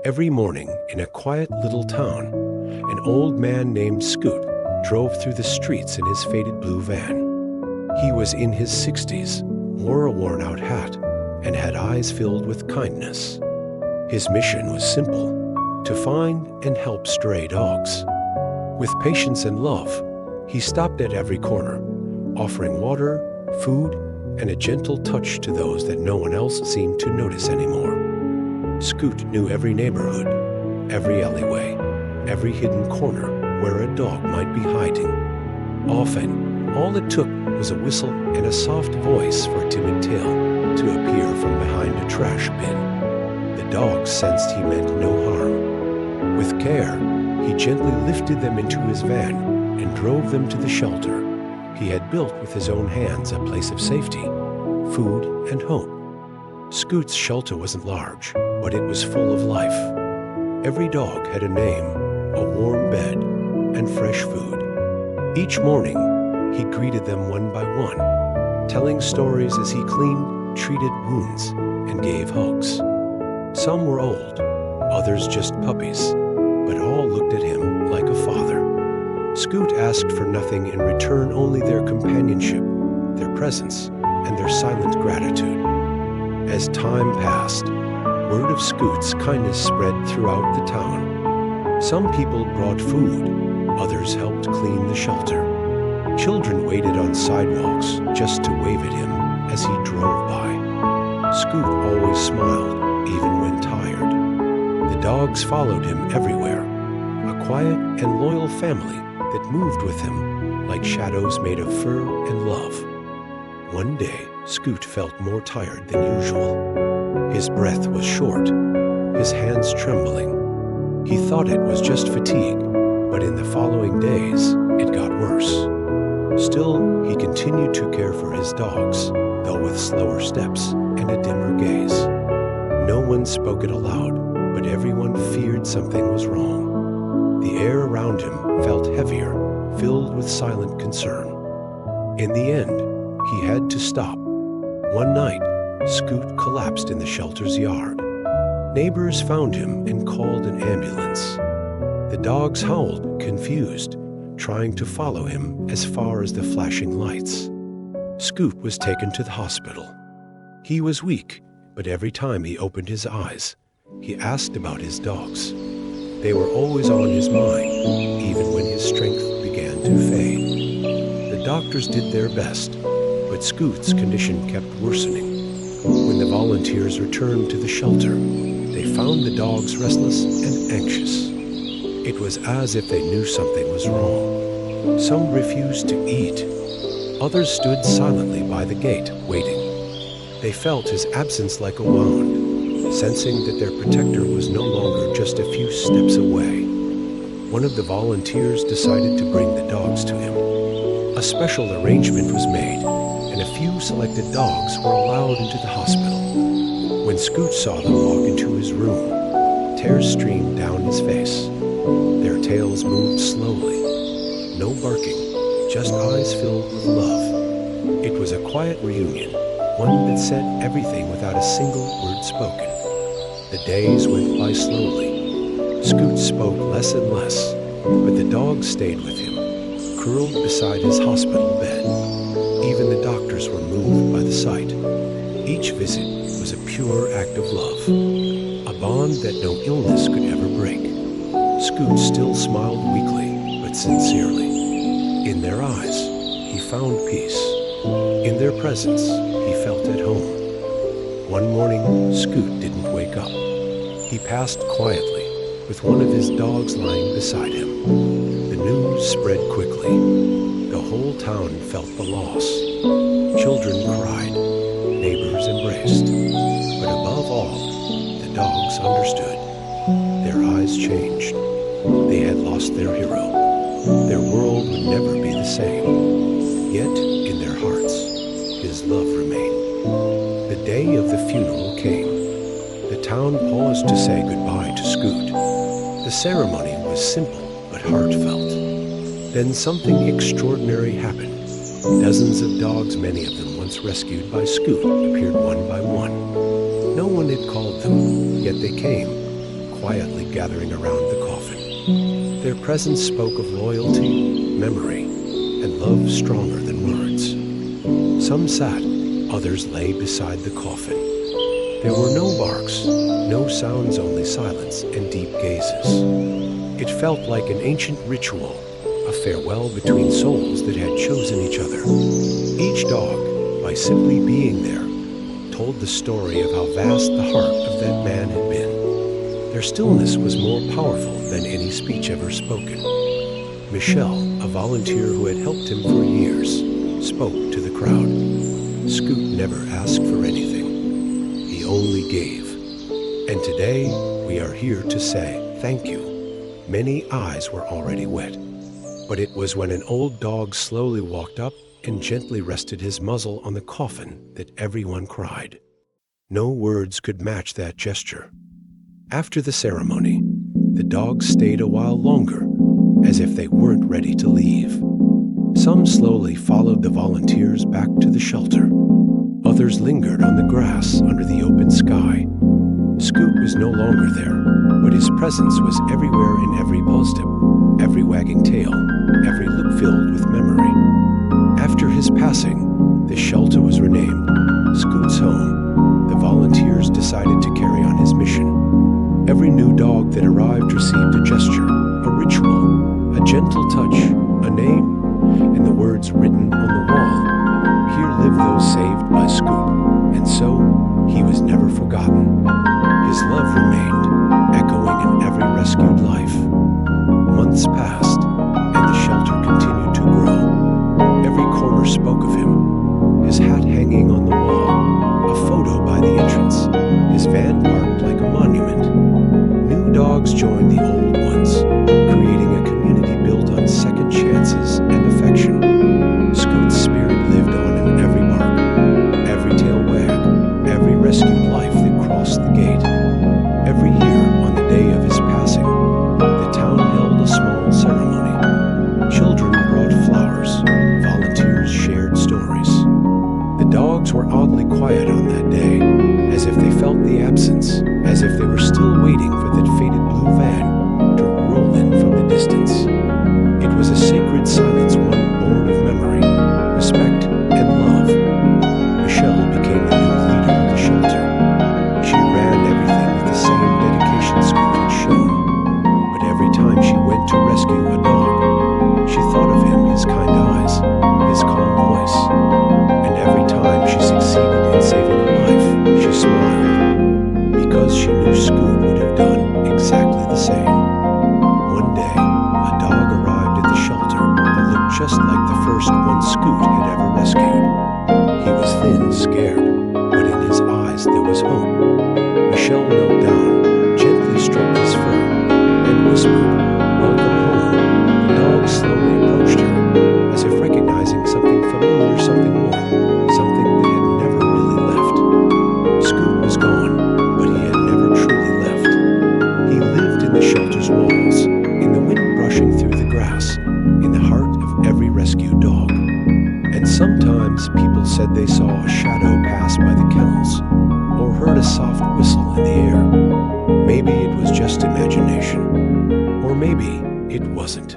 Every morning in a quiet little town, an old man named Scoot drove through the streets in his faded blue van. He was in his 60s, wore a worn-out hat, and had eyes filled with kindness. His mission was simple: to find and help stray dogs. With patience and love, he stopped at every corner, offering water, food, and a gentle touch to those that no one else seemed to notice anymore. Scoot knew every neighborhood, every alleyway, every hidden corner where a dog might be hiding. Often, all it took was a whistle and a soft voice for a timid tail to appear from behind a trash bin. The dogs sensed he meant no harm. With care, he gently lifted them into his van and drove them to the shelter he had built with his own hands, a place of safety, food, and hope. Scoot's shelter wasn't large, but it was full of life. Every dog had a name, a warm bed, and fresh food. Each morning, he greeted them one by one, telling stories as he cleaned, treated wounds, and gave hugs. Some were old, others just puppies, but all looked at him like a father. Scoot asked for nothing in return, only their companionship, their presence, and their silent gratitude. As time passed, word of Scoot's kindness spread throughout the town. Some people brought food, others helped clean the shelter. Children waited on sidewalks just to wave at him as he drove by. Scoot always smiled, even when tired. The dogs followed him everywhere, a quiet and loyal family that moved with him like shadows made of fur and love. One day, Scoot felt more tired than usual. His breath was short, his hands trembling. He thought it was just fatigue, but in the following days, it got worse. Still, he continued to care for his dogs, though with slower steps and a dimmer gaze. No one spoke it aloud, but everyone feared something was wrong. The air around him felt heavier, filled with silent concern. In the end, he had to stop. One night, Scoot collapsed in the shelter's yard. Neighbors found him and called an ambulance. The dogs howled, confused, trying to follow him as far as the flashing lights. Scoot was taken to the hospital. He was weak, but every time he opened his eyes, he asked about his dogs. They were always on his mind, even when his strength began to fade. The doctors did their best, but Scoot's condition kept worsening. When the volunteers returned to the shelter, they found the dogs restless and anxious. It was as if they knew something was wrong. Some refused to eat. Others stood silently by the gate, waiting. They felt his absence like a wound, sensing that their protector was no longer just a few steps away. One of the volunteers decided to bring the dogs to him. A special arrangement was made, and a few selected dogs were allowed into the hospital. When Scoot saw them walk into his room, tears streamed down his face. Their tails moved slowly. No barking, just eyes filled with love. It was a quiet reunion, one that said everything without a single word spoken. The days went by slowly. Scoot spoke less and less, but the dogs stayed with him, curled beside his hospital bed. Even the doctors were moved by the sight. Each visit was a pure act of love, a bond that no illness could ever break. Scoot still smiled weakly, but sincerely. In their eyes, he found peace. In their presence, he felt at home. One morning, Scoot didn't wake up. He passed quietly, with one of his dogs lying beside him. The news spread quickly. The whole town felt the loss. Children cried, neighbors embraced. But above all, the dogs understood. Their eyes changed. They had lost their hero. Their world would never be the same. Yet, in their hearts, his love remained. The day of the funeral came. The town paused to say goodbye to Scoot. The ceremony was simple but heartfelt. Then something extraordinary happened. Dozens of dogs, many of them once rescued by Scoot, appeared one by one. No one had called them, yet they came, quietly gathering around the coffin. Their presence spoke of loyalty, memory, and love stronger than words. Some sat, others lay beside the coffin. There were no barks, no sounds, only silence and deep gazes. It felt like an ancient ritual, a farewell between souls that had chosen each other. Each dog, by simply being there, told the story of how vast the heart of that man had been. Their stillness was more powerful than any speech ever spoken. Michelle, a volunteer who had helped him for years, spoke to the crowd. Scoot never asked for anything. He only gave. And today, we are here to say thank you. Many eyes were already wet. But it was when an old dog slowly walked up and gently rested his muzzle on the coffin that everyone cried. No words could match that gesture. After the ceremony, the dogs stayed a while longer, as if they weren't ready to leave. Some slowly followed the volunteers back to the shelter. Others lingered on the grass under the open sky. Scoot was no longer there, but his presence was everywhere in every paw step, every wagging tail, every look filled with memory. After his passing, the shelter was renamed Scoot's Home. The volunteers decided to carry on his mission. Every new dog that arrived received a gesture, a ritual, a gentle touch, a name, and the words written on the wall. Here live those saved by Scoot, and so he was never forgotten. His love remained, echoing in every rescued life. Months passed, and the shelter continued to grow. Every corner spoke of him, his hat hanging on the wall, a photo by the entrance, his van parked like a monument. New dogs joined the old ones, creating a community built on second chances and affection. Scoot's spirit lived on in every bark, every tail wag, every rescued life that crossed the gate. Every year, on the day of his passing, the town held a small ceremony. Children brought flowers, volunteers shared stories. The dogs were oddly quiet on that day, as if they felt the absence, as if they were still waiting for that faded blue van to roll in from the distance. It was a sacred silence, one born of memory, respect, and love. Michelle became the new leader of the shelter. She ran everything with the same dedication Scoot had shown. But every time she went to rescue a dog, she thought of him, his kind eyes, his calm voice. And every time she succeeded in saving a life, she smiled, because she knew Scoot would have done exactly the same. One day, a dog arrived at the shelter that looked just like the first one Scoot had ever rescued. He was thin, scared, but in his eyes there was hope. Michelle knelt down, gently stroked his fur, and whispered, "Welcome home." The dog slowly approached her, as if recognizing something familiar, something more, something that had never really left. Scoot was gone, but he had never truly left. He lived in the shelter's walls, in the wind brushing through the grass, in the heart of every rescued dog. And sometimes people said they saw a shadow pass by the kennels, or heard a soft whistle in the air. Maybe it was just imagination, or maybe it wasn't.